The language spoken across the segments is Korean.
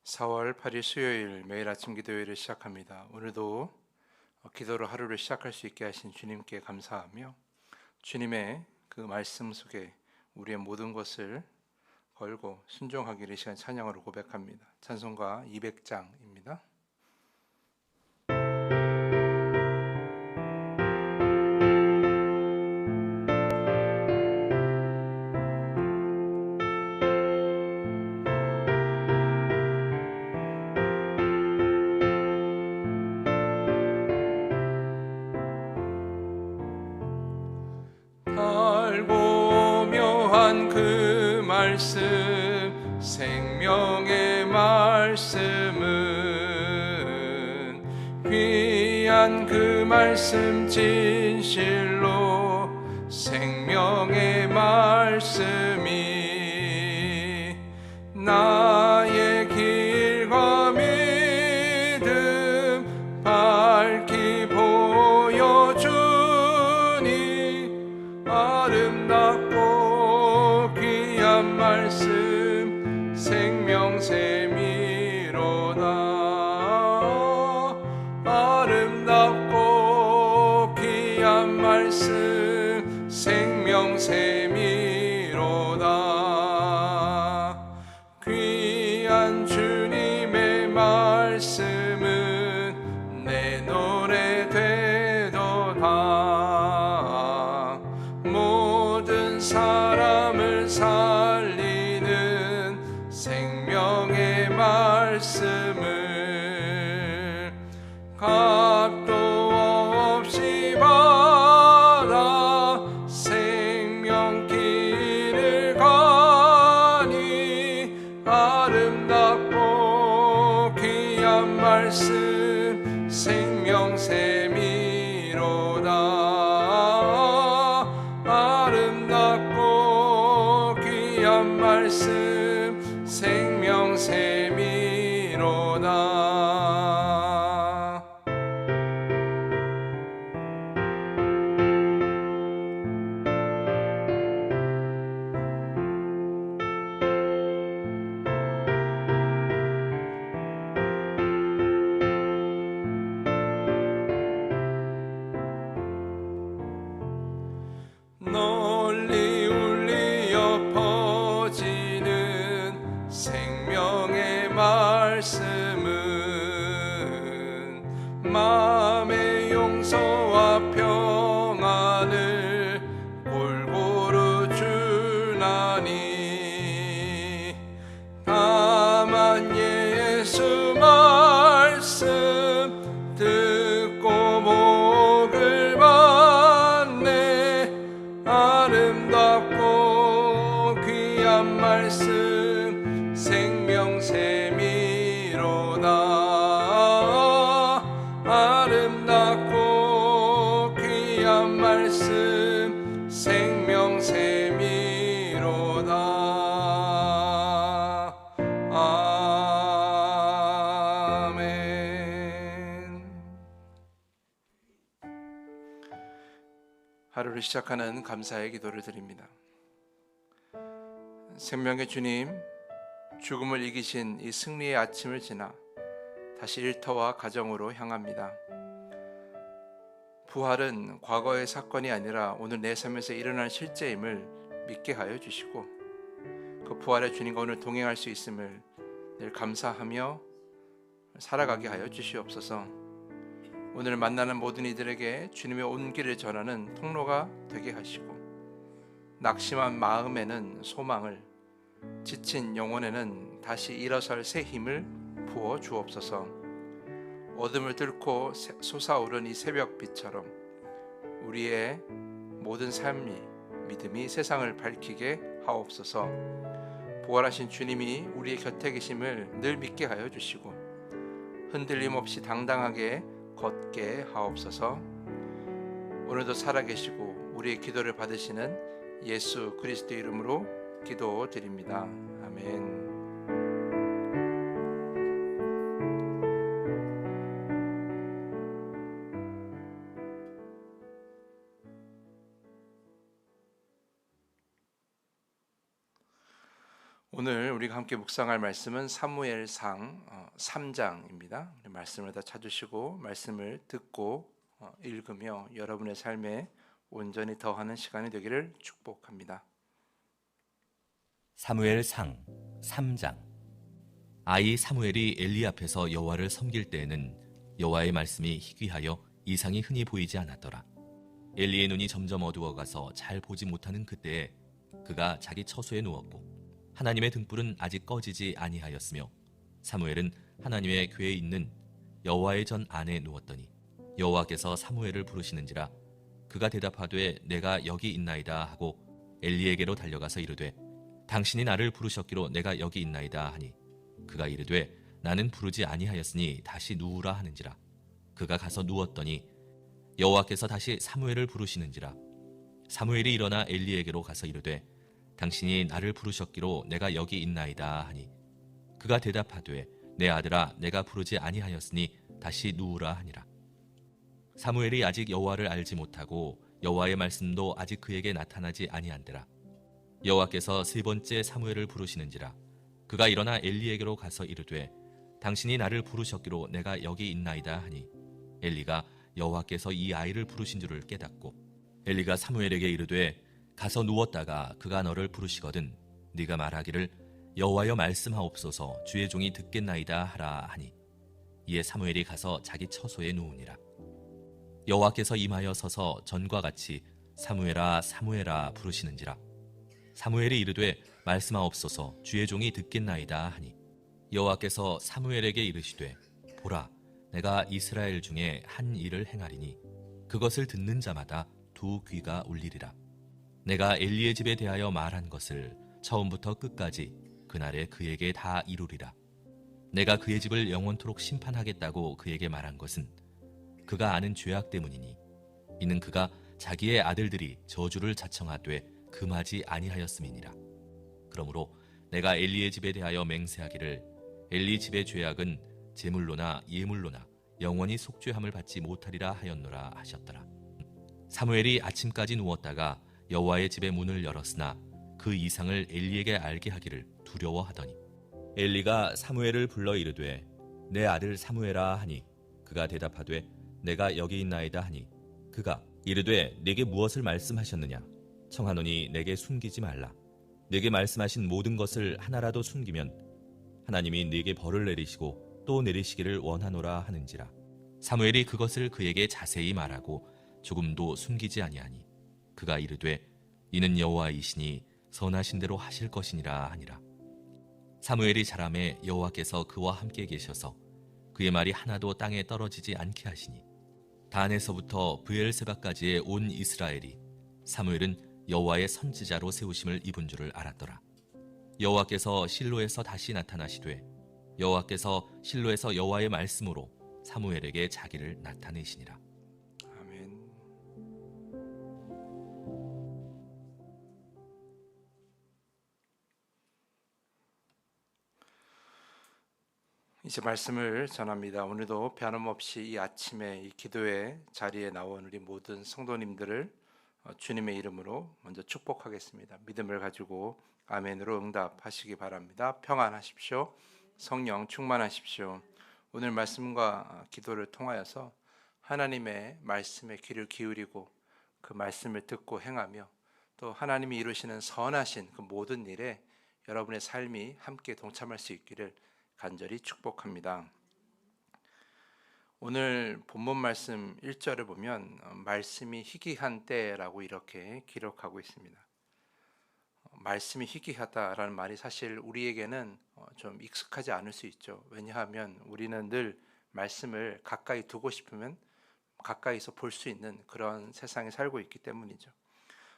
4월 8일 수요일 매일 아침 기도회를 시작합니다. 오늘도 기도로 하루를 시작할 수 있게 하신 주님께 감사하며 주님의 그 말씀 속에 우리의 모든 것을 걸고 순종하기를 이 시간 찬양으로 고백합니다. 찬송가 200장입니다. 달고 묘한 그 말씀 생명의 말씀은 귀한 그 말씀 진실로 생명의 말씀이 나의 길과 믿음 밝히 보여주니 아름답고 귀한 말씀 생명샘이로다. 아름답고 귀한 말씀 생명샘이로다. 귀한 주님의 말씀은 내 노래 되도다. 모든 사람을 살리는 생명의 말씀을 값도 없이 받아 생명길을 가니 아름답고 귀한 말씀 생명샘이로다. 아름답고 귀한 말씀 생명샘이로다. 널리 울리어 퍼지는 생명의 말씀은 마음의 용서와 평안을 골고루 주나니 다만 예수 말씀 듣고 복을 받네. 아름답고 귀한 말씀 생명샘이로다. 아름답고 귀한 말씀 생명샘이로다. 아멘. 하루를 시작하는 감사의 기도를 드립니다. 생명의 주님, 죽음을 이기신 이 승리의 아침을 지나 다시 일터와 가정으로 향합니다. 부활은 과거의 사건이 아니라 오늘 내 삶에서 일어날 실제임을 믿게 하여 주시고 그 부활의 주님과 오늘 동행할 수 있음을 늘 감사하며 살아가게 하여 주시옵소서. 오늘 만나는 모든 이들에게 주님의 온기를 전하는 통로가 되게 하시고 낙심한 마음에는 소망을, 지친 영혼에는 다시 일어설 새 힘을 부어 주옵소서. 어둠을 뚫고 솟아오른 이 새벽빛처럼 우리의 모든 삶이, 믿음이 세상을 밝히게 하옵소서. 부활하신 주님이 우리의 곁에 계심을 늘 믿게 하여 주시고 흔들림 없이 당당하게 걷게 하옵소서. 오늘도 살아계시고 우리의 기도를 받으시는 예수 그리스도 이름으로 기도드립니다. 아멘. 오늘 우리가 함께 묵상할 말씀은 사무엘상 3장입니다. 말씀을 다 찾으시고 말씀을 듣고 읽으며 여러분의 삶에 온전히 더하는 시간이 되기를 축복합니다. 사무엘상 3장. 아이 사무엘이 엘리 앞에서 여호와를 섬길 때에는 여호와의 말씀이 희귀하여 이상이 흔히 보이지 않았더라. 엘리의 눈이 점점 어두워가서 잘 보지 못하는 그때에 그가 자기 처소에 누웠고 하나님의 등불은 아직 꺼지지 아니하였으며 사무엘은 하나님의 궤에 있는 여호와의 전 안에 누웠더니 여호와께서 사무엘을 부르시는지라 그가 대답하되 내가 여기 있나이다 하고 엘리에게로 달려가서 이르되 당신이 나를 부르셨기로 내가 여기 있나이다 하니 그가 이르되 나는 부르지 아니하였으니 다시 누우라 하는지라. 그가 가서 누웠더니 여호와께서 다시 사무엘을 부르시는지라. 사무엘이 일어나 엘리에게로 가서 이르되 당신이 나를 부르셨기로 내가 여기 있나이다 하니 그가 대답하되 내 아들아 내가 부르지 아니하였으니 다시 누우라 하니라. 사무엘이 아직 여호와를 알지 못하고 여호와의 말씀도 아직 그에게 나타나지 아니한데라. 여호와께서 세 번째 사무엘을 부르시는지라. 그가 일어나 엘리에게로 가서 이르되 당신이 나를 부르셨기로 내가 여기 있나이다 하니 엘리가 여호와께서 이 아이를 부르신 줄을 깨닫고 엘리가 사무엘에게 이르되 가서 누웠다가 그가 너를 부르시거든 네가 말하기를 여호와여 말씀하옵소서 주의 종이 듣겠나이다 하라 하니 이에 사무엘이 가서 자기 처소에 누우니라. 여호와께서 임하여 서서 전과 같이 사무엘아 사무엘아 부르시는지라. 사무엘이 이르되 말씀하옵소서 주의 종이 듣겠나이다 하니 여호와께서 사무엘에게 이르시되 보라 내가 이스라엘 중에 한 일을 행하리니 그것을 듣는 자마다 두 귀가 울리리라. 내가 엘리의 집에 대하여 말한 것을 처음부터 끝까지 그날에 그에게 다 이루리라. 내가 그의 집을 영원토록 심판하겠다고 그에게 말한 것은 그가 아는 죄악 때문이니 이는 그가 자기의 아들들이 저주를 자청하되 금하지 아니하였음이니라. 그러므로 내가 엘리의 집에 대하여 맹세하기를 엘리 집의 죄악은 제물로나 예물로나 영원히 속죄함을 받지 못하리라 하였노라 하셨더라. 사무엘이 아침까지 누웠다가 여호와의 집의 문을 열었으나 그 이상을 엘리에게 알게 하기를 두려워하더니 엘리가 사무엘을 불러 이르되 내 아들 사무엘아 하니 그가 대답하되 내가 여기 있나이다 하니 그가 이르되 내게 무엇을 말씀하셨느냐 청하노니 내게 숨기지 말라. 내게 말씀하신 모든 것을 하나라도 숨기면 하나님이 네게 벌을 내리시고 또 내리시기를 원하노라 하는지라. 사무엘이 그것을 그에게 자세히 말하고 조금도 숨기지 아니하니 그가 이르되 이는 여호와이시니 선하신 대로 하실 것이니라 하니라. 사무엘이 자라매 여호와께서 그와 함께 계셔서 그의 말이 하나도 땅에 떨어지지 않게 하시니 단에서부터 브엘세바까지의 온 이스라엘이 사무엘은 여호와의 선지자로 세우심을 입은 줄을 알았더라. 여호와께서 실로에서 다시 나타나시되 여호와께서 실로에서 여호와의 말씀으로 사무엘에게 자기를 나타내시니라. 아멘. 이제 말씀을 전합니다. 오늘도 변함없이 이 아침에 이 기도의 자리에 나온 우리 모든 성도님들을 주님의 이름으로 먼저 축복하겠습니다. 믿음을 가지고 아멘으로 응답하시기 바랍니다. 평안하십시오. 성령 충만하십시오. 오늘 말씀과 기도를 통하여서 하나님의 말씀에 귀를 기울이고 그 말씀을 듣고 행하며 또 하나님이 이루시는 선하신 그 모든 일에 여러분의 삶이 함께 동참할 수 있기를 간절히 축복합니다. 오늘 본문 말씀 1절을 보면 말씀이 희귀한 때라고 이렇게 기록하고 있습니다. 말씀이 희귀하다라는 말이 사실 우리에게는 좀 익숙하지 않을 수 있죠. 왜냐하면 우리는 늘 말씀을 가까이 두고 싶으면 가까이서 볼 수 있는 그런 세상에 살고 있기 때문이죠.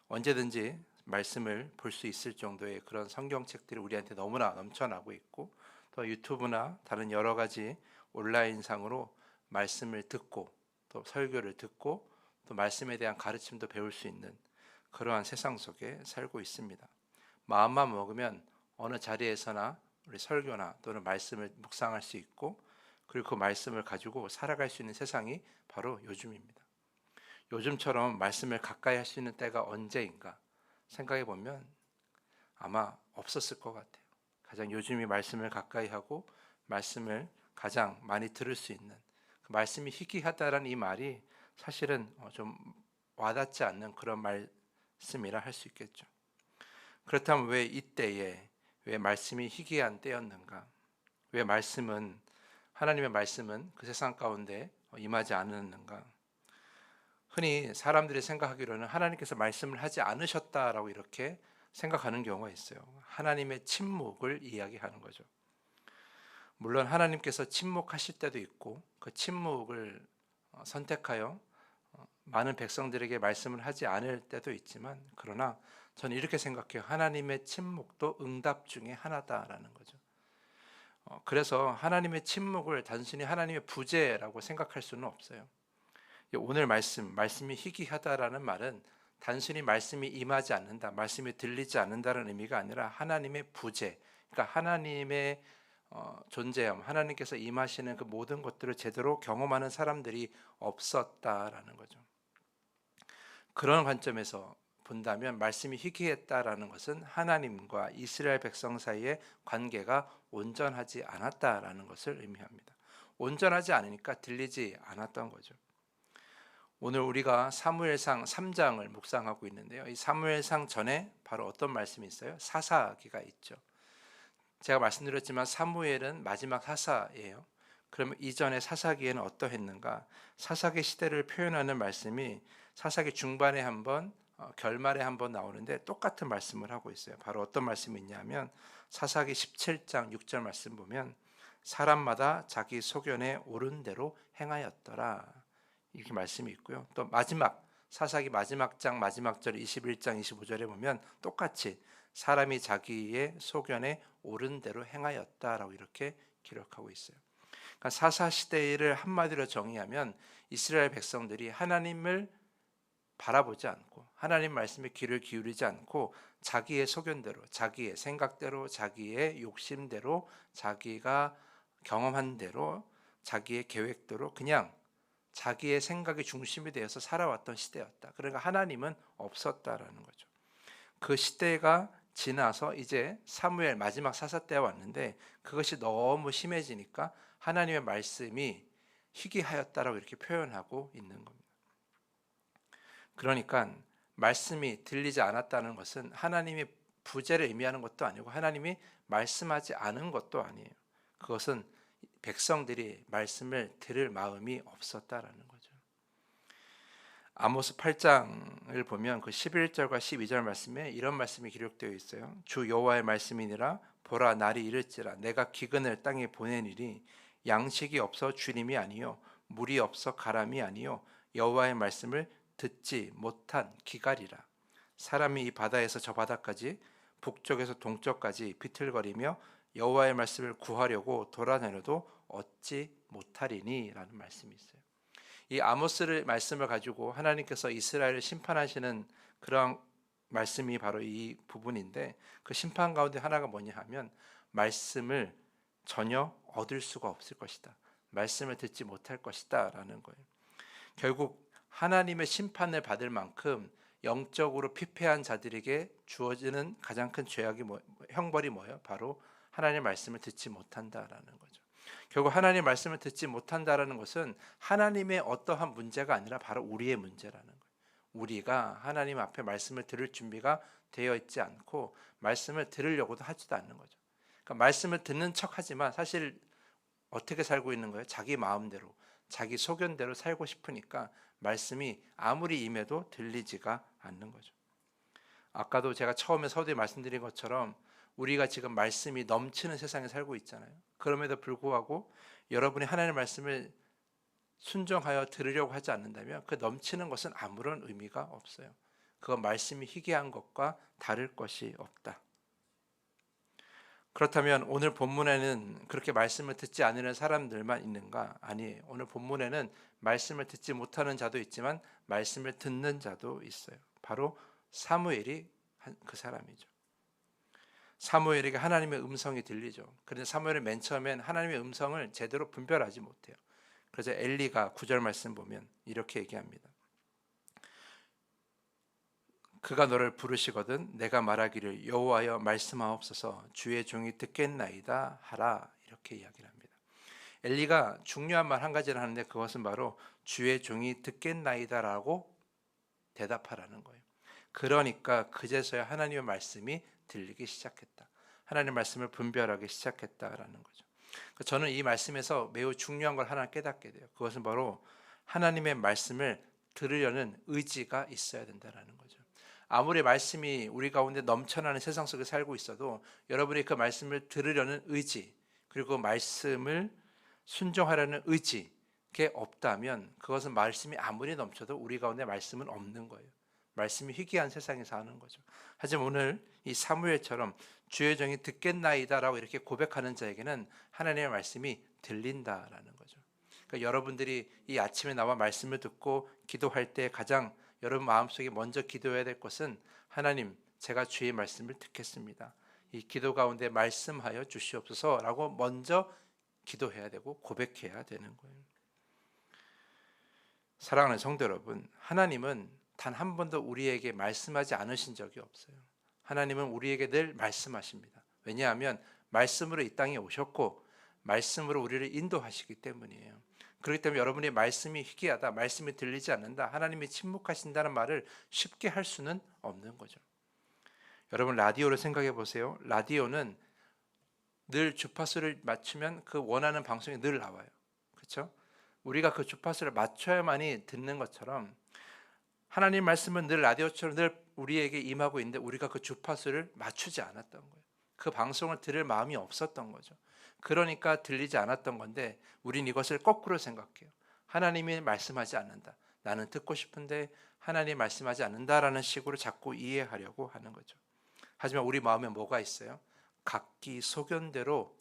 언제든지 말씀을 볼 수 있을 정도의 그런 성경책들이 우리한테 너무나 넘쳐나고 있고 또 유튜브나 다른 여러 가지 온라인상으로 말씀을 듣고 또 설교를 듣고 또 말씀에 대한 가르침도 배울 수 있는 그러한 세상 속에 살고 있습니다. 마음만 먹으면 어느 자리에서나 우리 설교나 또는 말씀을 묵상할 수 있고 그리고 그 말씀을 가지고 살아갈 수 있는 세상이 바로 요즘입니다. 요즘처럼 말씀을 가까이 할 수 있는 때가 언제인가 생각해 보면 아마 없었을 것 같아요. 가장 요즘이 말씀을 가까이 하고 말씀을 가장 많이 들을 수 있는, 그 말씀이 희귀하다라는 이 말이 사실은 좀 와닿지 않는 그런 말씀이라 할 수 있겠죠. 그렇다면 왜 이때에 왜 말씀이 희귀한 때였는가? 왜 하나님의 말씀은 그 세상 가운데 임하지 않았는가? 흔히 사람들이 생각하기로는 하나님께서 말씀을 하지 않으셨다라고 이렇게 생각하는 경우가 있어요. 하나님의 침묵을 이야기하는 거죠. 물론 하나님께서 침묵하실 때도 있고 그 침묵을 선택하여 많은 백성들에게 말씀을 하지 않을 때도 있지만, 그러나 저는 이렇게 생각해요. 하나님의 침묵도 응답 중에 하나다라는 거죠. 그래서 하나님의 침묵을 단순히 하나님의 부재라고 생각할 수는 없어요. 오늘 말씀이 희귀하다라는 말은 단순히 말씀이 임하지 않는다, 말씀이 들리지 않는다는 의미가 아니라 하나님의 부재, 그러니까 하나님의 존재함, 하나님께서 임하시는 그 모든 것들을 제대로 경험하는 사람들이 없었다라는 거죠. 그런 관점에서 본다면 말씀이 희귀했다라는 것은 하나님과 이스라엘 백성 사이의 관계가 온전하지 않았다라는 것을 의미합니다. 온전하지 않으니까 들리지 않았던 거죠. 오늘 우리가 사무엘상 3장을 묵상하고 있는데요. 이 사무엘상 전에 바로 어떤 말씀이 있어요? 사사기가 있죠. 제가 말씀드렸지만 사무엘은 마지막 사사예요. 그러면 이전에 사사기에는 어떠했는가? 사사기 시대를 표현하는 말씀이 사사기 중반에 한번, 결말에 한번 나오는데 똑같은 말씀을 하고 있어요. 바로 어떤 말씀이 있냐면 사사기 17장 6절 말씀 보면 사람마다 자기 소견에 옳은 대로 행하였더라, 이렇게 말씀이 있고요. 또 사사기 마지막 장 마지막 절 21장 25절에 보면 똑같이 사람이 자기의 소견에 옳은 대로 행하였다라고 이렇게 기록하고 있어요. 그러니까 사사 시대를 한마디로 정의하면 이스라엘 백성들이 하나님을 바라보지 않고 하나님 말씀에 귀를 기울이지 않고 자기의 소견대로, 자기의 생각대로, 자기의 욕심대로, 자기가 경험한 대로, 자기의 계획대로 그냥 자기의 생각이 중심이 되어서 살아왔던 시대였다. 그러니까 하나님은 없었다라는 거죠. 그 시대가 지나서 이제 사무엘 마지막 사사 때가 왔는데 그것이 너무 심해지니까 하나님의 말씀이 희귀하였다라고 이렇게 표현하고 있는 겁니다. 그러니까 말씀이 들리지 않았다는 것은 하나님이 부재를 의미하는 것도 아니고 하나님이 말씀하지 않은 것도 아니에요. 그것은 백성들이 말씀을 들을 마음이 없었다라는 거죠. 아모스 8장을 보면 그 11절과 12절 말씀에 이런 말씀이 기록되어 있어요. 주 여호와의 말씀이니라. 보라, 날이 이를지라 내가 기근을 땅에 보내니리. 양식이 없어 주림이 아니요 물이 없어 가람이 아니요 여호와의 말씀을 듣지 못한 기갈이라. 사람이 이 바다에서 저 바다까지 북쪽에서 동쪽까지 비틀거리며 여호와의 말씀을 구하려고 돌아다녀도 얻지 못하리니 라는 말씀이 있어요. 이 아모스의 말씀을 가지고 하나님께서 이스라엘을 심판하시는 그런 말씀이 바로 이 부분인데, 그 심판 가운데 하나가 뭐냐 하면 말씀을 전혀 얻을 수가 없을 것이다, 말씀을 듣지 못할 것이다 라는 거예요. 결국 하나님의 심판을 받을 만큼 영적으로 피폐한 자들에게 주어지는 가장 큰 형벌이 뭐예요? 바로 하나님의 말씀을 듣지 못한다라는 거죠. 결국 하나님의 말씀을 듣지 못한다라는 것은 하나님의 어떠한 문제가 아니라 바로 우리의 문제라는 거예요. 우리가 하나님 앞에 말씀을 들을 준비가 되어 있지 않고 말씀을 들으려고도 하지도 않는 거죠. 그러니까 말씀을 듣는 척하지만 사실 어떻게 살고 있는 거예요? 자기 마음대로, 자기 소견대로 살고 싶으니까 말씀이 아무리 임해도 들리지가 않는 거죠. 아까도 제가 처음에 서두에 말씀드린 것처럼 우리가 지금 말씀이 넘치는 세상에 살고 있잖아요. 그럼에도 불구하고 여러분이 하나님의 말씀을 순종하여 들으려고 하지 않는다면 그 넘치는 것은 아무런 의미가 없어요. 그건 말씀이 희귀한 것과 다를 것이 없다. 그렇다면 오늘 본문에는 그렇게 말씀을 듣지 않으려는 사람들만 있는가? 아니에요. 오늘 본문에는 말씀을 듣지 못하는 자도 있지만 말씀을 듣는 자도 있어요. 바로 사무엘이 그 사람이죠. 사무엘에게 하나님의 음성이 들리죠. 그런데 사무엘은 맨 처음엔 하나님의 음성을 제대로 분별하지 못해요. 그래서 엘리가 9절 말씀 보면 이렇게 얘기합니다. 그가 너를 부르시거든 내가 말하기를 여호와여 말씀하옵소서 주의 종이 듣겠나이다 하라 이렇게 이야기를 합니다. 엘리가 중요한 말 한 가지를 하는데 그것은 바로 주의 종이 듣겠나이다라고 대답하라는 거예요. 그러니까 그제서야 하나님의 말씀이 들리기 시작했다. 하나님의 말씀을 분별하기 시작했다라는 거죠. 저는 이 말씀에서 매우 중요한 걸 하나 깨닫게 돼요. 그것은 바로 하나님의 말씀을 들으려는 의지가 있어야 된다는 거죠. 아무리 말씀이 우리 가운데 넘쳐나는 세상 속에 살고 있어도 여러분이 그 말씀을 들으려는 의지, 그리고 말씀을 순종하려는 의지, 게 없다면 그것은 말씀이 아무리 넘쳐도 우리 가운데 말씀은 없는 거예요. 말씀이 희귀한 세상에 사는 거죠. 하지만 오늘 이 사무엘처럼 주의 종이 듣겠나이다라고 이렇게 고백하는 자에게는 하나님의 말씀이 들린다라는 거죠. 그러니까 여러분들이 이 아침에 나와 말씀을 듣고 기도할 때 가장 여러분 마음속에 먼저 기도해야 될 것은 하나님, 제가 주의 말씀을 듣겠습니다. 이 기도 가운데 말씀하여 주시옵소서라고 먼저 기도해야 되고 고백해야 되는 거예요. 사랑하는 성도 여러분, 하나님은 단 한 번도 우리에게 말씀하지 않으신 적이 없어요. 하나님은 우리에게 늘 말씀하십니다. 왜냐하면 말씀으로 이 땅에 오셨고 말씀으로 우리를 인도하시기 때문이에요. 그렇기 때문에 여러분의 말씀이 희귀하다, 말씀이 들리지 않는다, 하나님이 침묵하신다는 말을 쉽게 할 수는 없는 거죠. 여러분 라디오를 생각해 보세요. 라디오는 늘 주파수를 맞추면 그 원하는 방송이 늘 나와요. 그렇죠? 우리가 그 주파수를 맞춰야만이 듣는 것처럼 하나님 말씀은 늘 라디오처럼 늘 우리에게 임하고 있는데 우리가 그 주파수를 맞추지 않았던 거예요. 그 방송을 들을 마음이 없었던 거죠. 그러니까 들리지 않았던 건데 우린 이것을 거꾸로 생각해요. 하나님이 말씀하지 않는다. 나는 듣고 싶은데 하나님이 말씀하지 않는다라는 식으로 자꾸 이해하려고 하는 거죠. 하지만 우리 마음에 뭐가 있어요? 각기 소견대로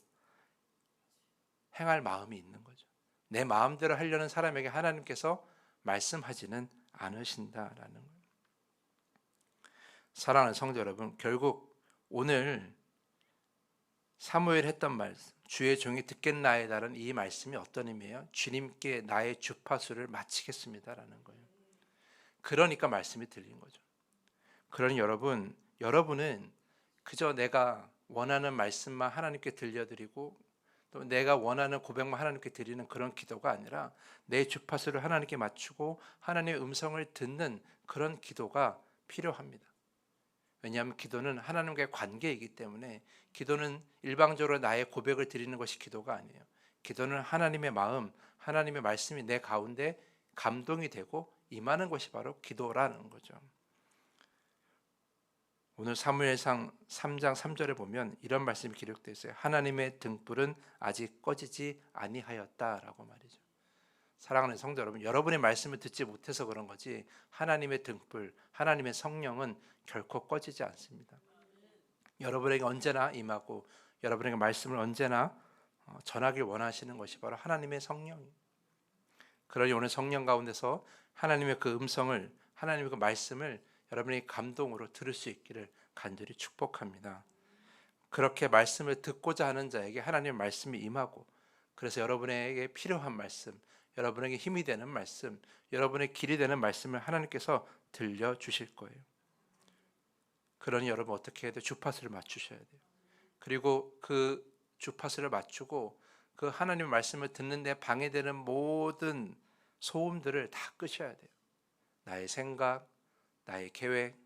행할 마음이 있는 거죠. 내 마음대로 하려는 사람에게 하나님께서 말씀하지는 않으신다라는 거예요. 사랑하는 성도 여러분, 결국 오늘 사무엘 했던 말씀, 주의 종이 듣겠나이다라는 이 말씀이 어떤 의미예요? 주님께 나의 주파수를 마치겠습니다라는 거예요. 그러니까 말씀이 들린 거죠. 그러니 여러분은 그저 내가 원하는 말씀만 하나님께 들려드리고 또 내가 원하는 고백만 하나님께 드리는 그런 기도가 아니라 내 주파수를 하나님께 맞추고 하나님의 음성을 듣는 그런 기도가 필요합니다. 왜냐하면 기도는 하나님과의 관계이기 때문에 기도는 일방적으로 나의 고백을 드리는 것이 기도가 아니에요. 기도는 하나님의 마음, 하나님의 말씀이 내 가운데 감동이 되고 임하는 것이 바로 기도라는 거죠. 오늘 사무엘상 3장 3절에 보면 이런 말씀이 기록되어 있어요. 하나님의 등불은 아직 꺼지지 아니하였다라고 말이죠. 사랑하는 성도 여러분, 여러분의 말씀을 듣지 못해서 그런 거지 하나님의 등불, 하나님의 성령은 결코 꺼지지 않습니다. 여러분에게 언제나 임하고 여러분에게 말씀을 언제나 전하길 원하시는 것이 바로 하나님의 성령이에요. 그러니 오늘 성령 가운데서 하나님의 그 음성을, 하나님의 그 말씀을 여러분이 감동으로 들을 수 있기를 간절히 축복합니다. 그렇게 말씀을 듣고자 하는 자에게 하나님의 말씀이 임하고 그래서 여러분에게 필요한 말씀, 여러분에게 힘이 되는 말씀, 여러분의 길이 되는 말씀을 하나님께서 들려주실 거예요. 그러니 여러분 어떻게 해야 돼요? 주파수를 맞추셔야 돼요. 그리고 그 주파수를 맞추고 그 하나님의 말씀을 듣는데 방해되는 모든 소음들을 다 끄셔야 돼요. 나의 생각, 나의 계획,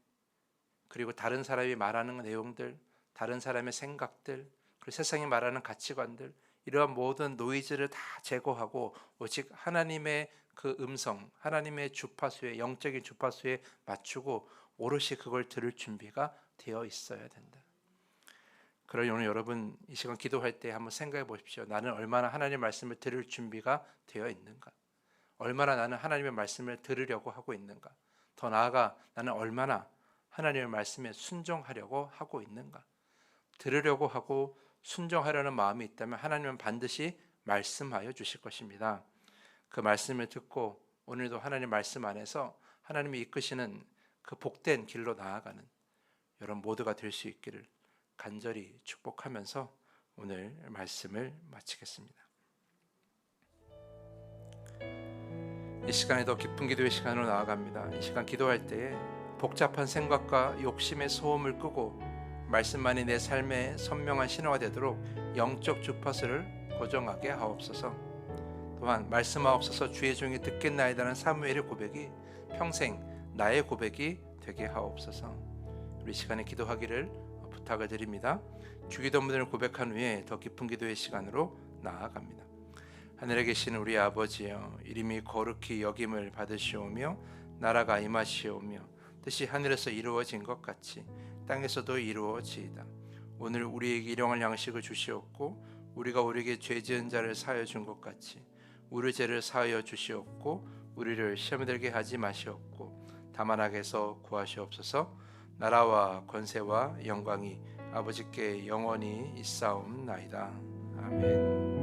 그리고 다른 사람이 말하는 내용들, 다른 사람의 생각들, 그리고 세상이 말하는 가치관들, 이러한 모든 노이즈를 다 제거하고 오직 하나님의 그 음성, 하나님의 주파수에, 영적인 주파수에 맞추고 오롯이 그걸 들을 준비가 되어 있어야 된다. 그러니 오늘 여러분 이 시간 기도할 때 한번 생각해 보십시오. 나는 얼마나 하나님의 말씀을 들을 준비가 되어 있는가? 얼마나 나는 하나님의 말씀을 들으려고 하고 있는가? 더 나아가 나는 얼마나 하나님의 말씀에 순종하려고 하고 있는가? 들으려고 하고 순종하려는 마음이 있다면 하나님은 반드시 말씀하여 주실 것입니다. 그 말씀을 듣고 오늘도 하나님 말씀 안에서 하나님이 이끄시는 그 복된 길로 나아가는 여러분 모두가 될 수 있기를 간절히 축복하면서 오늘 말씀을 마치겠습니다. 이 시간에 더 깊은 기도의 시간으로 나아갑니다. 이 시간 기도할 때에 복잡한 생각과 욕심의 소음을 끄고 말씀만이 내 삶의 선명한 신호가 되도록 영적 주파수를 고정하게 하옵소서. 또한 말씀하옵소서 주의 종이 듣겠나이다는 사무엘의 고백이 평생 나의 고백이 되게 하옵소서. 우리 시간에 기도하기를 부탁을 드립니다. 주기도문을 고백한 후에 더 깊은 기도의 시간으로 나아갑니다. 하늘에 계신 우리 아버지여, 이름이 거룩히 여김을 받으시오며 나라가 임하시오며 뜻이 하늘에서 이루어진 것 같이 땅에서도 이루어지이다. 오늘 우리에게 일용할 양식을 주시옵고 우리가 우리에게 죄 지은 자를 사하여 준 것 같이 우리 죄를 사하여 주시옵고 우리를 시험에 들게 하지 마시옵고 다만 악에서 구하시옵소서. 나라와 권세와 영광이 아버지께 영원히 있사옵나이다. 아멘.